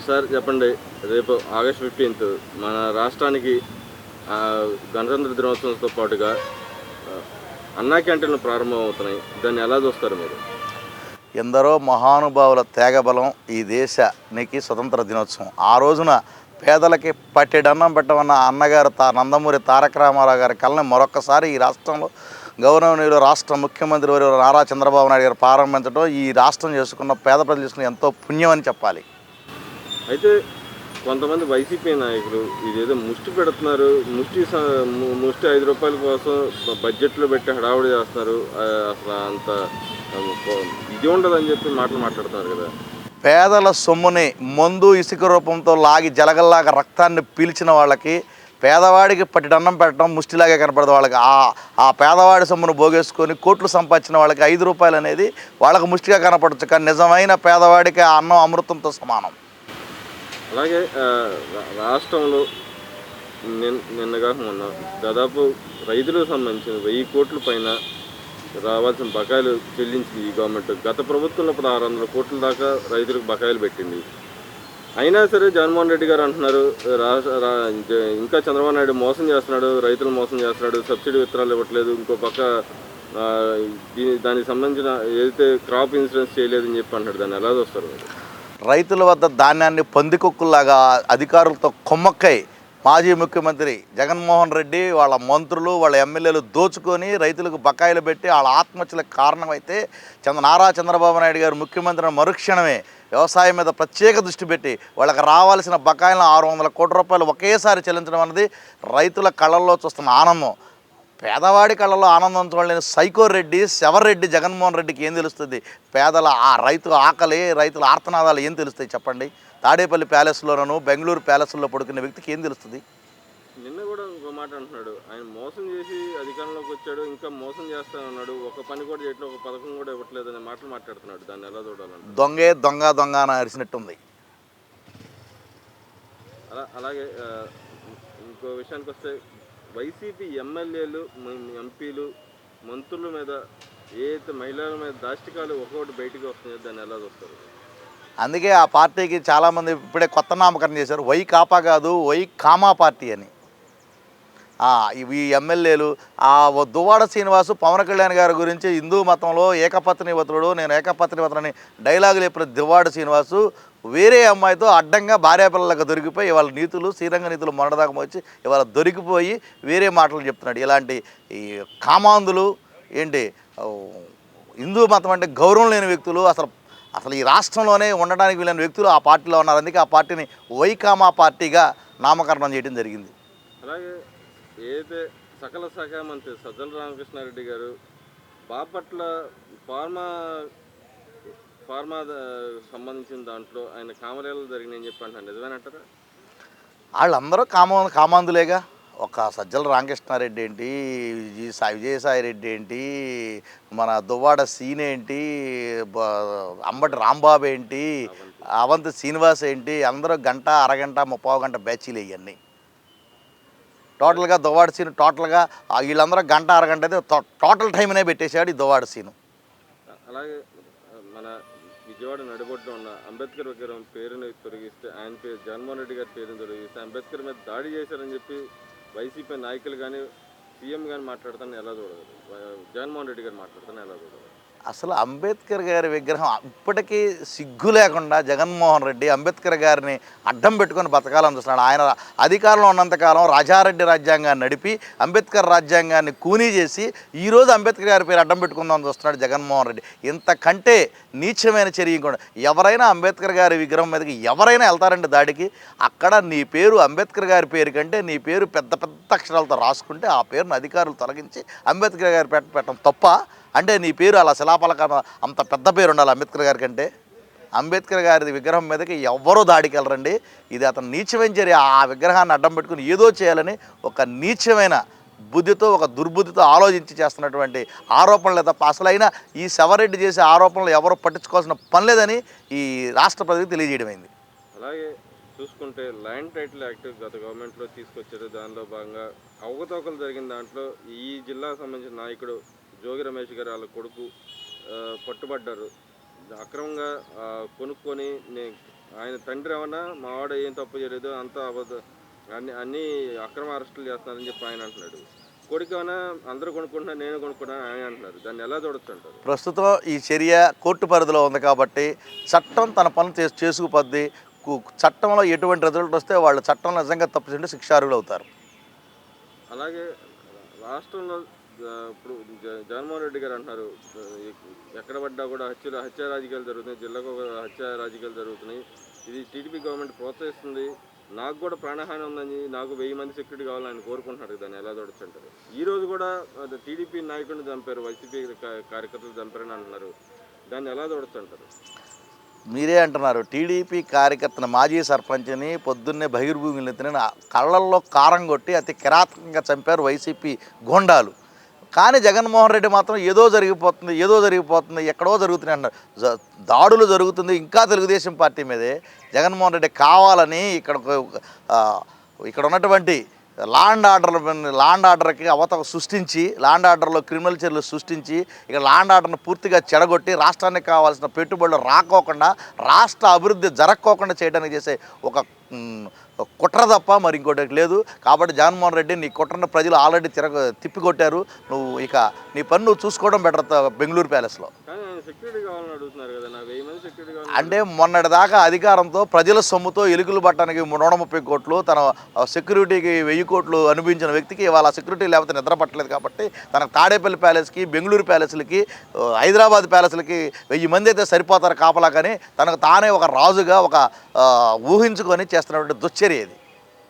Sir చెప్పండి. రేపు August 15th మన రాష్ట్రానికి గణతంత్ర దినోత్సవంతో పాటుగా అన్నా క్యాంటీన్లు ప్రారంభమవుతున్నాయి. దాన్ని ఎలా చూస్తారు మీరు? ఎందరో మహానుభావుల త్యాగబలం ఈ దేశానికి స్వతంత్ర దినోత్సవం. ఆ రోజున పేదలకి పట్టెడన్నం పెట్టమన్న అన్నగారు నందమూరి తారక రామారావు గారి కళని మరొకసారి ఈ రాష్ట్రంలో గౌరవనీయులు రాష్ట్ర ముఖ్యమంత్రి వర్యులు నారా చంద్రబాబు నాయుడు గారు ప్రారంభించడం ఈ రాష్ట్రం చేసుకున్న పేద ప్రజలు చేసుకున్న ఎంతో పుణ్యం అని చెప్పాలి. అయితే కొంతమంది వైసీపీ నాయకులు ఇదేదో ముష్టి పెడుతున్నారు, ముష్టి ₹5 కోసం బడ్జెట్లో పెట్టి హడావుడి చేస్తున్నారు, అసలు అంత ఇది ఉండదని చెప్పి మాట్లాడుతున్నారు కదా. పేదల సొమ్ముని మందు ఇసుక రూపంతో లాగి జలగల్లాగా రక్తాన్ని పీల్చిన వాళ్ళకి పేదవాడికి పట్టిడన్నం పెట్టడం ముష్టిలాగే కనపడదు. వాళ్ళకి ఆ పేదవాడి సొమ్మును పోగేసుకొని కోట్లు సంపాదించిన వాళ్ళకి ₹5 అనేది వాళ్ళకు ముష్టిగా కనపడచ్చు, కానీ నిజమైన పేదవాడికి ఆ అన్నం అమృతంతో సమానం. అలాగే రాష్ట్రంలో నిన్నగా మొన్న దాదాపు రైతులకు సంబంధించిన 1000 కోట్ల పైన రావాల్సిన బకాయిలు చెల్లించింది ఈ గవర్నమెంట్. గత ప్రభుత్వంలో 600 కోట్ల దాకా రైతులకు బకాయిలు పెట్టింది. అయినా సరే జగన్మోహన్ రెడ్డి గారు అంటున్నారు ఇంకా చంద్రబాబు నాయుడు మోసం చేస్తున్నాడు, రైతులు మోసం చేస్తున్నాడు, సబ్సిడీ విత్తనాలు ఇవ్వట్లేదు, ఇంకో పక్క దానికి సంబంధించిన ఏదైతే క్రాప్ ఇన్సూరెన్స్ చేయలేదని చెప్పి అంటాడు. దాన్ని ఎలా చూస్తారు మీరు? రైతుల వద్ద ధాన్యాన్ని పందికొక్కుల్లాగా అధికారులతో కొమ్మక్కై మాజీ ముఖ్యమంత్రి జగన్మోహన్ రెడ్డి వాళ్ళ మంత్రులు వాళ్ళ ఎమ్మెల్యేలు దోచుకొని రైతులకు బకాయిలు పెట్టి వాళ్ళ ఆత్మహత్యలకు కారణమైతే నారా చంద్రబాబు నాయుడు గారు ముఖ్యమంత్రి మరుక్షణమే వ్యవసాయం మీద ప్రత్యేక దృష్టి పెట్టి వాళ్ళకి రావాల్సిన బకాయిలను ₹600 కోట్ల ఒకేసారి చెల్లించడం అనేది రైతుల కళ్ళల్లో చూస్తున్న ఆనందం. పేదవాడి కళ్ళలో ఆనందం చూడలేని సైకో రెడ్డి శవర్రెడ్డి జగన్మోహన్ రెడ్డికి ఏం తెలుస్తుంది? పేదల ఆ రైతు ఆకలి, రైతుల ఆర్తనాదాలు ఏం తెలుస్తాయి చెప్పండి? తాడేపల్లి ప్యాలెస్లోనూ బెంగళూరు ప్యాలెస్లో పడుకునే వ్యక్తికి ఏం తెలుస్తుంది? నిన్న కూడా ఇంకో మాట అంటున్నాడు, ఆయన మోసం చేసి అధికారంలోకి వచ్చాడు, ఇంకా మోసం చేస్తానన్నాడు, ఒక పని కూడా చేయట్లేదు, ఒక పథకం కూడా ఇవ్వట్లేదనే మాటలు మాట్లాడుతున్నాడు. దాన్ని ఎలా చూడాలంటే దొంగే దొంగ అని అరిచినట్టుంది. అలాగే ఇంకో విషయానికి వస్తే వైసీపీ ఎమ్మెల్యేలు, ఎంపీలు, మంత్రుల మీద ఏదైతే మహిళల మీద దాష్టికాలు ఒక్కొక్కటి బయటికి వస్తున్నాయో దాన్ని ఎలా చూస్తారు? అందుకే ఆ పార్టీకి చాలామంది ఇప్పుడే కొత్త నామకరణం చేశారు. వై కాపా కాదు, వై కామా పార్టీ అని. ఇవి ఎమ్మెల్యేలు దువ్వాడ శ్రీనివాసు పవన్ కళ్యాణ్ గారి గురించి హిందూ మతంలో ఏకపత్నివ్రతుడు, నేను ఏకపత్నివ్రతుడని డైలాగులు చెప్పిన దువ్వాడ శ్రీనివాసు వేరే అమ్మాయితో అడ్డంగా భార్యాపిల్లలకు దొరికిపోయి ఇవాళ నీతులు శ్రీరంగ నీతులు మొన్నదాకా వచ్చి ఇవాళ దొరికిపోయి వేరే మాటలు చెప్తున్నాడు. ఇలాంటి ఈ కామాంధులు ఏంటి, హిందూ మతం అంటే గౌరవం లేని వ్యక్తులు, అసలు ఈ రాష్ట్రంలోనే ఉండడానికి వీళ్ళని వ్యక్తులు ఆ పార్టీలో ఉన్నారు. అందుకే ఆ పార్టీని వైకామా పార్టీగా నామకరణం చేయడం జరిగింది. అలాగే ఏదైతే సకల శాఖ మంత్రి సజ్జల రామకృష్ణారెడ్డి గారు బాపట్ల ఫార్మా సంబంధించిన దాంట్లో ఆయన కామరేలు జరిగినాయని చెప్పి అంటారు, నిజమేనంటారా? వాళ్ళందరూ కామాంధులేగా. ఒక సజ్జల రామకృష్ణారెడ్డి ఏంటి, విజయసాయి రెడ్డి ఏంటి, మన దువ్వాడ సీన్ ఏంటి, అంబటి రాంబాబు ఏంటి, అవంతి శ్రీనివాస్ ఏంటి, అందరూ గంట అరగంట 30 గంట బ్యాచీలు ఇవన్నీ. టోటల్గా దువ్వాడ సీను టోటల్గా వీళ్ళందరూ గంట అరగంట అయితే టోటల్ టైం అనే పెట్టేశాడు ఈ దువ్వాడ సీను. అలాగే మన విజయవాడ నడిబొడ్డులో ఉన్న అంబేద్కర్ విగ్రహం పేరుని తొలగిస్తే, ఆయన పేరు జగన్మోహన్ రెడ్డి గారి పేరుని తొలగిస్తే అంబేద్కర్ మీద దాడి చేశారని చెప్పి వైసీపీ నాయకులు కానీ సీఎం కానీ మాట్లాడతాను ఎలా చూడదు, జగన్మోహన్ రెడ్డి గారు మాట్లాడతాను ఎలా చూడదు? అసలు అంబేద్కర్ గారి విగ్రహం ఇప్పటికీ సిగ్గు లేకుండా జగన్మోహన్ రెడ్డి అంబేద్కర్ గారిని అడ్డం పెట్టుకొని బతకాలని చూస్తున్నాడు. ఆయన అధికారంలో ఉన్నంతకాలం రాజారెడ్డి రాజ్యాంగాన్ని నడిపి అంబేద్కర్ రాజ్యాంగాన్ని కూనీ చేసి ఈరోజు అంబేద్కర్ గారి పేరు అడ్డం పెట్టుకుందామని చూస్తున్నాడు జగన్మోహన్ రెడ్డి. ఇంతకంటే నీచమైన చర్య కూడా ఎవరైనా అంబేద్కర్ గారి విగ్రహం మీదకి ఎవరైనా వెళ్తారండి దాడికి, అక్కడ నీ పేరు అంబేద్కర్ గారి పేరు కంటే నీ పేరు పెద్ద పెద్ద అక్షరాలతో రాసుకుంటే ఆ పేరును అధికారులు తొలగించి అంబేద్కర్ గారి పెట్టడం తప్ప? అంటే నీ పేరు అలా శిలాపలక అంత పెద్ద పేరు ఉండాలి అంబేద్కర్ గారి కంటే? అంబేద్కర్ గారి విగ్రహం మీదకి ఎవ్వరూ దాడికి వెళ్ళరండి. ఇది అతను నీచమైన చర్య. ఆ విగ్రహాన్ని అడ్డం పెట్టుకుని ఏదో చేయాలని ఒక నీచమైన బుద్ధితో, ఒక దుర్బుద్ధితో ఆలోచించి చేస్తున్నటువంటి ఆరోపణలే తప్ప అసలైన ఈ శవరెడ్డి చేసే ఆరోపణలు ఎవరు పట్టించుకోవాల్సిన పని లేదని ఈ రాష్ట్ర ప్రజలకు తెలియజేయడమైంది. అలాగే చూసుకుంటే ల్యాండ్ టైటిల్ యాక్ట్ గత గవర్నమెంట్లో తీసుకొచ్చారు. దానిలో భాగంగా అవకతవకలు జరిగిన దాంట్లో ఈ జిల్లాకు సంబంధించిన నాయకుడు జోగి రమేష్ గారు వాళ్ళ కొడుకు పట్టుబడ్డారు. అక్రమంగా కొనుక్కొని ఆయన తండ్రి ఏమన్నా మా వాడు ఏం తప్పు చేయలేదు అంతా అబద్ధం, అన్ని అక్రమ అరెస్టులు చేస్తున్నారని చెప్పి ఆయన అంటున్నాడు. కొడుకు ఏమన్నా అందరూ కొనుక్కుంటున్నారు నేను కొనుక్కున్నాను ఆయన అంటున్నారు. దాన్ని ఎలా చూడొచ్చు అంటారు? ప్రస్తుతం ఈ చర్య కోర్టు పరిధిలో ఉంది కాబట్టి చట్టం తన పనులు చేసుకుపోద్ది. చట్టంలో ఎటువంటి రిజల్ట్ వస్తే వాళ్ళు చట్టం నిజంగా తప్పు చేస్తే శిక్షార్హులు అవుతారు. అలాగే రాష్ట్రంలో ఇప్పుడు జగన్మోహన్ రెడ్డి గారు అంటున్నారు ఎక్కడ పడ్డా కూడా హత్య రాజకీయాలు జరుగుతున్నాయి, జిల్లాకు హత్య రాజకీయాలు జరుగుతున్నాయి, ఇది టీడీపీ గవర్నమెంట్ ప్రోత్సహిస్తుంది, నాకు కూడా ప్రాణహాని ఉందని, నాకు 1000 మంది సెక్యూరిటీ కావాలని ఆయన కోరుకుంటున్నారు. దాన్ని ఎలా చూడొచ్చు అంటారు? ఈరోజు కూడా టీడీపీ నాయకుడిని చంపారు, వైసీపీ కార్యకర్తలు చంపారని అంటున్నారు. దాన్ని ఎలా చూడొచ్చు అంటారు? మీరే అంటున్నారు టీడీపీ కార్యకర్తను మాజీ సర్పంచ్ని పొద్దున్నే బహిర్భూమిని కళ్ళల్లో కారం కొట్టి అతి కిరాతకంగా చంపారు వైసీపీ గోండాలు. కానీ జగన్మోహన్ రెడ్డి మాత్రం ఏదో జరిగిపోతుంది ఎక్కడో జరుగుతున్నాయి అంటారు. దాడులు జరుగుతుంది ఇంకా తెలుగుదేశం పార్టీ మీదే. జగన్మోహన్ రెడ్డి కావాలని ఇక్కడ ఉన్నటువంటి లాండ్ ఆర్డర్కి అవతల సృష్టించి, లాండ్ ఆర్డర్లో క్రిమినల్ చర్యలు సృష్టించి, ఇక లాండ్ ఆర్డర్ను పూర్తిగా చెడగొట్టి రాష్ట్రానికి కావాల్సిన పెట్టుబడులు రాకోకుండా, రాష్ట్ర అభివృద్ధి జరగకోకుండా చేయడానికి చేసే ఒక కుట్ర తప్ప మరి ఇంకోటి లేదు. కాబట్టి జగన్మోహన్ రెడ్డి నీ కుట్రను ప్రజలు ఆల్రెడీ తిప్పికొట్టారు. నువ్వు ఇక నీ పని నువ్వు చూసుకోవడం బెటర్ బెంగళూరు ప్యాలెస్లో. అంటే మొన్నటి దాకా అధికారంతో ప్రజల సొమ్ముతో ఎలుకలు పట్టడానికి 130 కోట్లు, తన సెక్యూరిటీకి 1000 కోట్లు అనిపించిన వ్యక్తికి ఇవాళ సెక్యూరిటీ లేకపోతే నిద్ర పట్టలేదు. కాబట్టి తనకు తాడేపల్లి ప్యాలెస్కి, బెంగళూరు ప్యాలెస్లకి, హైదరాబాద్ ప్యాలెస్లకి 1000 మంది అయితే సరిపోతారు కాపలా. కానీ తనకు తానే ఒక రాజుగా ఒక ఊహించుకొని చేస్తున్నటువంటి దుశ్చర్య ఇది.